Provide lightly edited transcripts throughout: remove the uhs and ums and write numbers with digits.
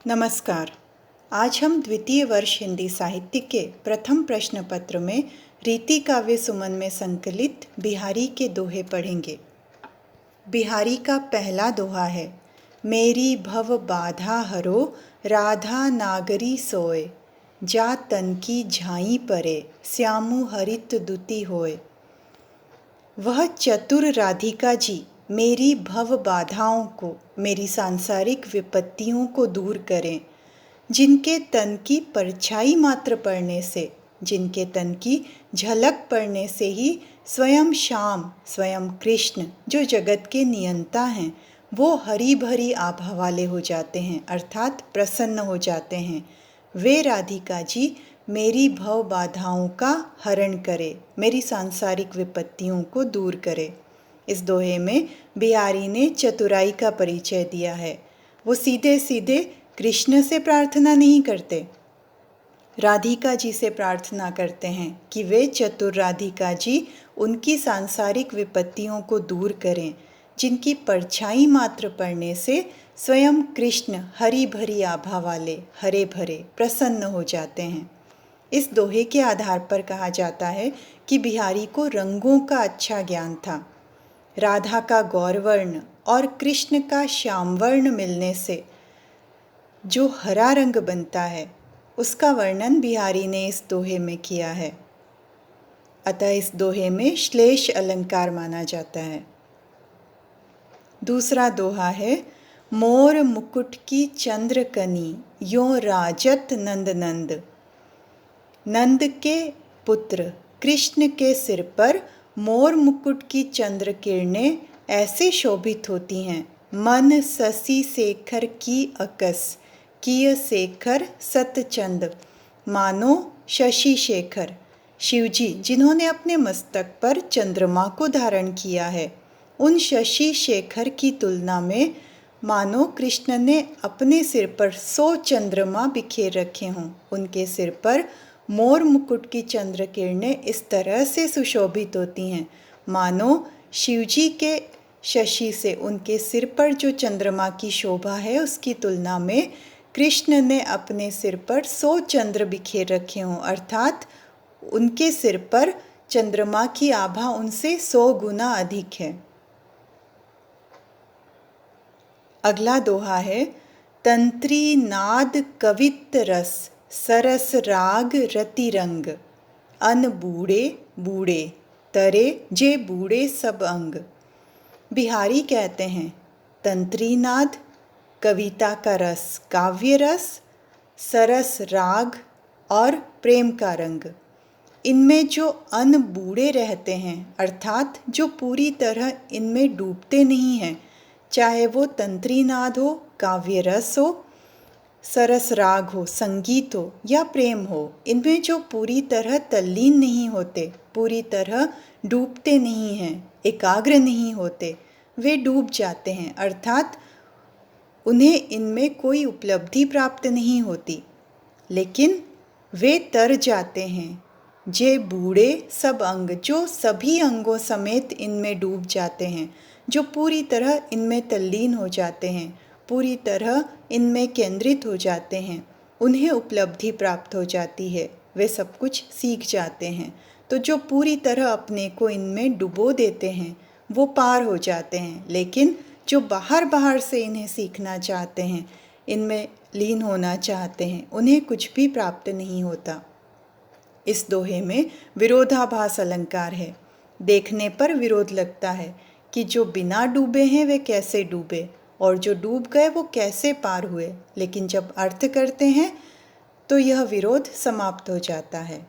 नमस्कार। आज हम द्वितीय वर्ष हिंदी साहित्य के प्रथम प्रश्न पत्र में रीति काव्य सुमन में संकलित बिहारी के दोहे पढ़ेंगे। बिहारी का पहला दोहा है, मेरी भव बाधा हरो राधा नागरी सोए, जा तन की झाई परे श्यामु हरित दुति होए। वह चतुर राधिका जी मेरी भव बाधाओं को, मेरी सांसारिक विपत्तियों को दूर करें, जिनके तन की परछाई मात्र पड़ने से, जिनके तन की झलक पड़ने से ही स्वयं श्याम, स्वयं कृष्ण जो जगत के नियंता हैं, वो हरी भरी आभा वाले हो जाते हैं, अर्थात प्रसन्न हो जाते हैं। वे राधिका जी मेरी भव बाधाओं का हरण करे, मेरी सांसारिक विपत्तियों को दूर करे। इस दोहे में बिहारी ने चतुराई का परिचय दिया है। वो सीधे सीधे कृष्ण से प्रार्थना नहीं करते, राधिका जी से प्रार्थना करते हैं कि वे चतुर राधिका जी उनकी सांसारिक विपत्तियों को दूर करें, जिनकी परछाई मात्र पड़ने से स्वयं कृष्ण हरी भरी आभा वाले, हरे भरे प्रसन्न हो जाते हैं। इस दोहे के आधार पर कहा जाता है कि बिहारी को रंगों का अच्छा ज्ञान था। राधा का गौरवर्ण और कृष्ण का श्यामवर्ण मिलने से जो हरा रंग बनता है, उसका वर्णन बिहारी ने इस दोहे में किया है। अतः इस दोहे में श्लेष अलंकार माना जाता है। दूसरा दोहा है, मोर मुकुट की चंद्रकनी यों राजत नंद नंद। नंद के पुत्र कृष्ण के सिर पर मोर मुकुट की चंद्र किरणें ऐसे शोभित होती हैं, मन शशि शेखर की अकस, किय शेखर सतचंद। मानो शशि शेखर शिवजी जिन्होंने अपने मस्तक पर चंद्रमा को धारण किया है, उन शशि शेखर की तुलना में मानो कृष्ण ने अपने सिर पर 100 चंद्रमा बिखेर रखे हों। उनके सिर पर मोर मुकुट की चंद्र किरणें इस तरह से सुशोभित होती हैं, मानो शिवजी के शशि से उनके सिर पर जो चंद्रमा की शोभा है, उसकी तुलना में कृष्ण ने अपने सिर पर 100 चंद्र बिखेर रखे हों, अर्थात उनके सिर पर चंद्रमा की आभा उनसे 100 गुना अधिक है। अगला दोहा है, तंत्री नाद कवित रस सरस राग रति रंग, अन बूढ़े बूढ़े तरे जे बूढ़े सब अंग। बिहारी कहते हैं, तंत्री नाद, कविता का रस, काव्य रस, सरस राग और प्रेम का रंग, इनमें जो अन बूढ़े रहते हैं, अर्थात जो पूरी तरह इनमें डूबते नहीं हैं, चाहे वो तंत्री नाद हो, काव्य रस हो, सरस राग हो, संगीत हो या प्रेम हो, इनमें जो पूरी तरह तल्लीन नहीं होते, पूरी तरह डूबते नहीं हैं, एकाग्र नहीं होते, वे डूब जाते हैं, अर्थात उन्हें इनमें कोई उपलब्धि प्राप्त नहीं होती। लेकिन वे तर जाते हैं, जे बूढ़े सब अंग, जो सभी अंगों समेत इनमें डूब जाते हैं, जो पूरी तरह इनमें तल्लीन हो जाते हैं, पूरी तरह इनमें केंद्रित हो जाते हैं, उन्हें उपलब्धि प्राप्त हो जाती है, वे सब कुछ सीख जाते हैं। तो जो पूरी तरह अपने को इनमें डुबो देते हैं, वो पार हो जाते हैं। लेकिन जो बाहर बाहर से इन्हें सीखना चाहते हैं, इनमें लीन होना चाहते हैं, उन्हें कुछ भी प्राप्त नहीं होता। इस दोहे में विरोधाभास अलंकार है। देखने पर विरोध लगता है कि जो बिना डूबे हैं वे कैसे डूबे, और जो डूब गए वो कैसे पार हुए। लेकिन जब अर्थ करते हैं तो यह विरोध समाप्त हो जाता है।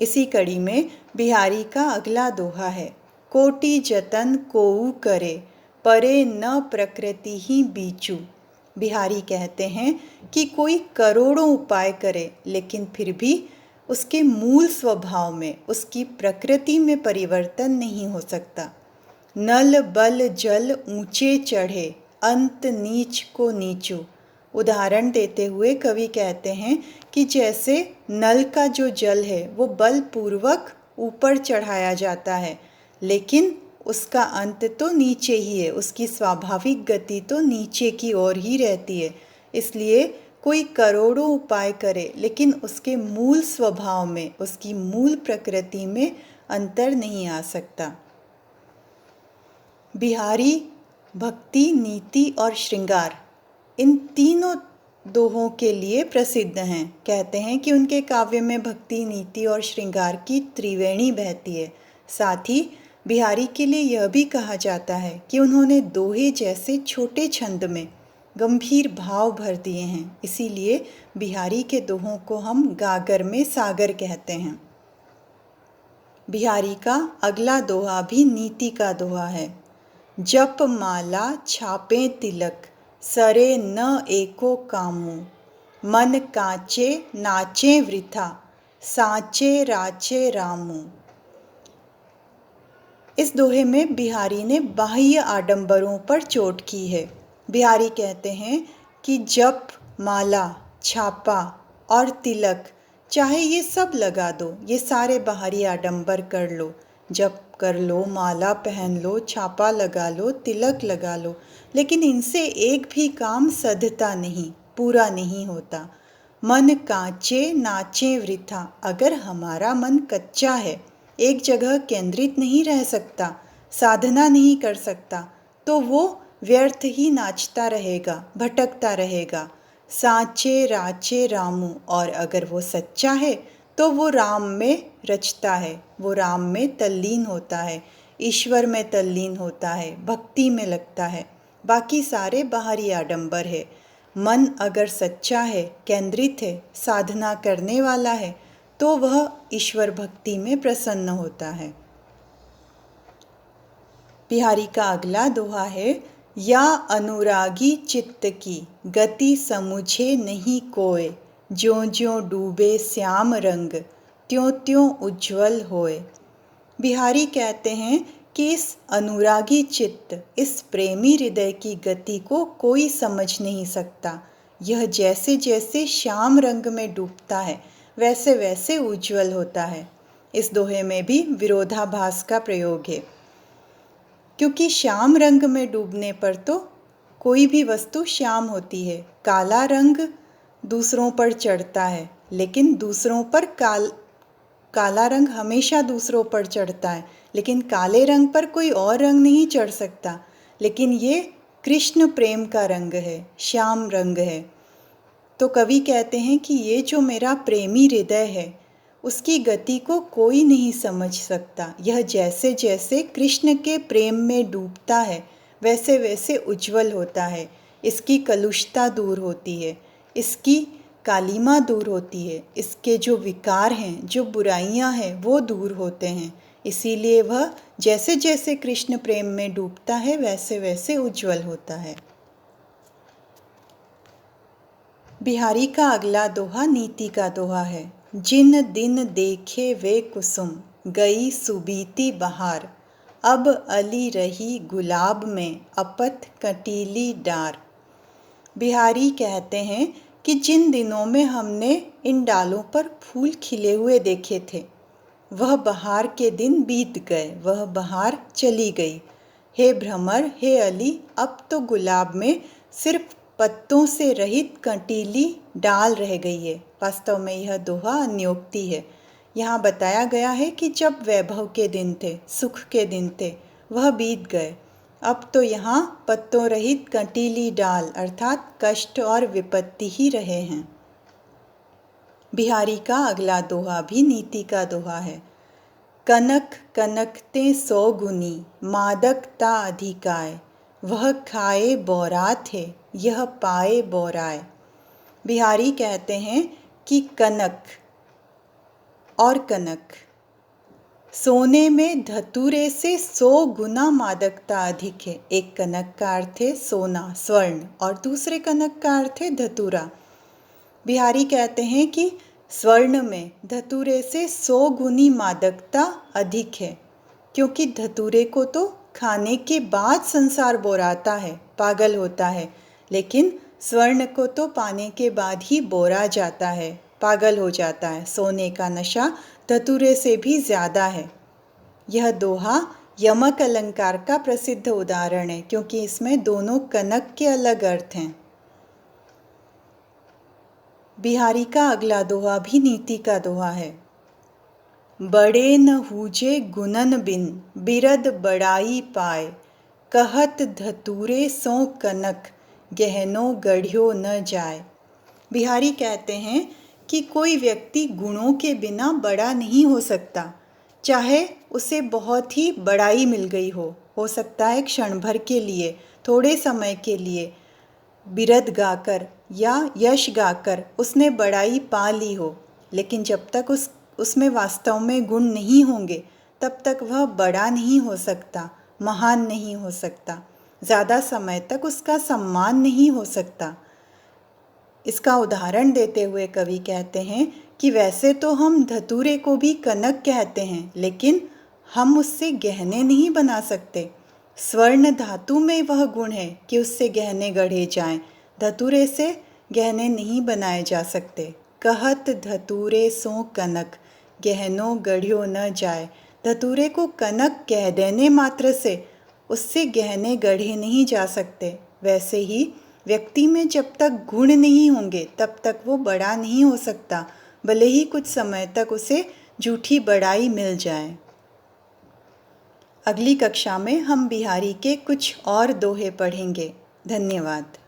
इसी कड़ी में बिहारी का अगला दोहा है, कोटि जतन कोऊ करे परे न प्रकृति ही बीचू। बिहारी कहते हैं कि कोई करोड़ों उपाय करे, लेकिन फिर भी उसके मूल स्वभाव में, उसकी प्रकृति में परिवर्तन नहीं हो सकता। नल बल जल ऊंचे चढ़े अंत नीच को नीचू। उदाहरण देते हुए कवि कहते हैं कि जैसे नल का जो जल है वो बलपूर्वक ऊपर चढ़ाया जाता है, लेकिन उसका अंत तो नीचे ही है, उसकी स्वाभाविक गति तो नीचे की ओर ही रहती है। इसलिए कोई करोड़ों उपाय करे लेकिन उसके मूल स्वभाव में, उसकी मूल प्रकृति में अंतर नहीं आ सकता। बिहारी भक्ति, नीति और श्रृंगार इन तीनों दोहों के लिए प्रसिद्ध हैं। कहते हैं कि उनके काव्य में भक्ति, नीति और श्रृंगार की त्रिवेणी बहती है। साथ ही बिहारी के लिए यह भी कहा जाता है कि उन्होंने दोहे जैसे छोटे छंद में गंभीर भाव भर दिए हैं। इसीलिए बिहारी के दोहों को हम गागर में सागर कहते हैं। बिहारी का अगला दोहा भी नीति का दोहा है। जप माला छापे तिलक, सरे न एको कामू, मन काचे नाचे वृथा, साचे राचे रामू। इस दोहे में बिहारी ने बाह्य आडंबरों पर चोट की है। बिहारी कहते हैं कि जप, माला, छापा और तिलक, चाहे ये सब लगा दो, ये सारे बाहरी आडंबर कर लो, जप कर लो, माला पहन लो, छापा लगा लो, तिलक लगा लो, लेकिन इनसे एक भी काम सधता नहीं, पूरा नहीं होता। मन कांचे नाचे वृथा, अगर हमारा मन कच्चा है, एक जगह केंद्रित नहीं रह सकता, साधना नहीं कर सकता, तो वो व्यर्थ ही नाचता रहेगा, भटकता रहेगा। साचे राचे रामू, और अगर वो सच्चा है तो वो राम में रचता है, वो राम में तल्लीन होता है, ईश्वर में तल्लीन होता है, भक्ति में लगता है। बाकी सारे बाहरी आडंबर है। मन अगर सच्चा है, केंद्रित है, साधना करने वाला है, तो वह ईश्वर भक्ति में प्रसन्न होता है। बिहारी का अगला दोहा है। या अनुरागी चित्त की, गति समुझे नहीं कोय, ज्यों ज्यों डूबे श्याम रंग, त्यों त्यों उज्ज्वल होए। बिहारी कहते हैं कि इस अनुरागी चित्त, इस प्रेमी हृदय की गति को कोई समझ नहीं सकता। यह जैसे जैसे श्याम रंग में डूबता है, वैसे वैसे उज्ज्वल होता है। इस दोहे में भी विरोधाभास का प्रयोग है, क्योंकि श्याम रंग में डूबने पर तो कोई भी वस्तु श्याम होती है। काला रंग दूसरों पर चढ़ता है, लेकिन दूसरों पर काला रंग हमेशा दूसरों पर चढ़ता है, लेकिन काले रंग पर कोई और रंग नहीं चढ़ सकता। लेकिन ये कृष्ण प्रेम का रंग है, श्याम रंग है। तो कवि कहते हैं कि ये जो मेरा प्रेमी हृदय है, उसकी गति को कोई नहीं समझ सकता। यह जैसे जैसे कृष्ण के प्रेम में डूबता है, वैसे वैसे उज्ज्वल होता है। इसकी कलुषता दूर होती है, इसकी कालिमा दूर होती है, इसके जो विकार हैं, जो बुराइयां हैं, वो दूर होते हैं। इसीलिए वह जैसे जैसे कृष्ण प्रेम में डूबता है, वैसे वैसे उज्ज्वल होता है। बिहारी का अगला दोहा नीति का दोहा है। जिन दिन देखे वे कुसुम, गई सुबीती बहार, अब अली रही गुलाब में, अपत कटीली डार। बिहारी कहते हैं कि जिन दिनों में हमने इन डालों पर फूल खिले हुए देखे थे, वह बहार के दिन बीत गए, वह बहार चली गई। हे भ्रमर, हे अली, अब तो गुलाब में सिर्फ पत्तों से रहित कंटीली डाल रह गई है। वास्तव में यह दोहा अन्योक्ति है। यहाँ बताया गया है कि जब वैभव के दिन थे, सुख के दिन थे, वह बीत गए। अब तो यहाँ पत्तों रहित कंटीली डाल अर्थात कष्ट और विपत्ति ही रहे हैं। बिहारी का अगला दोहा भी नीति का दोहा है। कनक कनकते 100 गुनी, मादकता अधिकाय, वह खाए बौरा थे, यह पाए बौराए। बिहारी कहते हैं कि कनक और कनक, सोने में धतूरे से 100 गुना मादकता अधिक है। एक कनक का अर्थ है सोना, स्वर्ण, और दूसरे कनक का अर्थ है धतूरा। बिहारी कहते हैं कि स्वर्ण में धतूरे से 100 गुनी मादकता अधिक है, क्योंकि धतूरे को तो खाने के बाद संसार बोराता है, पागल होता है, लेकिन स्वर्ण को तो पाने के बाद ही बोरा जाता है, पागल हो जाता है। सोने का नशा धतूरे से भी ज़्यादा है। यह दोहा यमक अलंकार का प्रसिद्ध उदाहरण है, क्योंकि इसमें दोनों कनक के अलग अर्थ हैं। बिहारी का अगला दोहा भी नीति का दोहा है। बड़े न हूजे गुनन बिन, बिरद बड़ाई पाए, कहत धतूरे सो कनक, गहनो गढ़ियो न जाए। बिहारी कहते हैं कि कोई व्यक्ति गुणों के बिना बड़ा नहीं हो सकता, चाहे उसे बहुत ही बड़ाई मिल गई हो सकता है क्षण भर के लिए, थोड़े समय के लिए बिरद गाकर या यश गाकर उसने बड़ाई पा ली हो, लेकिन जब तक उसमें वास्तव में गुण नहीं होंगे तब तक वह बड़ा नहीं हो सकता, महान नहीं हो सकता, ज़्यादा समय तक उसका सम्मान नहीं हो सकता। इसका उदाहरण देते हुए कवि कहते हैं कि वैसे तो हम धतूरे को भी कनक कहते हैं, लेकिन हम उससे गहने नहीं बना सकते। स्वर्ण धातु में वह गुण है कि उससे गहने गढ़े जाएं, धतूरे से गहने नहीं बनाए जा सकते। कहत धतूरे सो कनक, गहनो गढ़ियो न जाए। धतूरे को कनक कह देने मात्र से उससे गहने गढ़े नहीं जा सकते। वैसे ही व्यक्ति में जब तक गुण नहीं होंगे तब तक वो बड़ा नहीं हो सकता, भले ही कुछ समय तक उसे झूठी बड़ाई मिल जाए। अगली कक्षा में हम बिहारी के कुछ और दोहे पढ़ेंगे। धन्यवाद।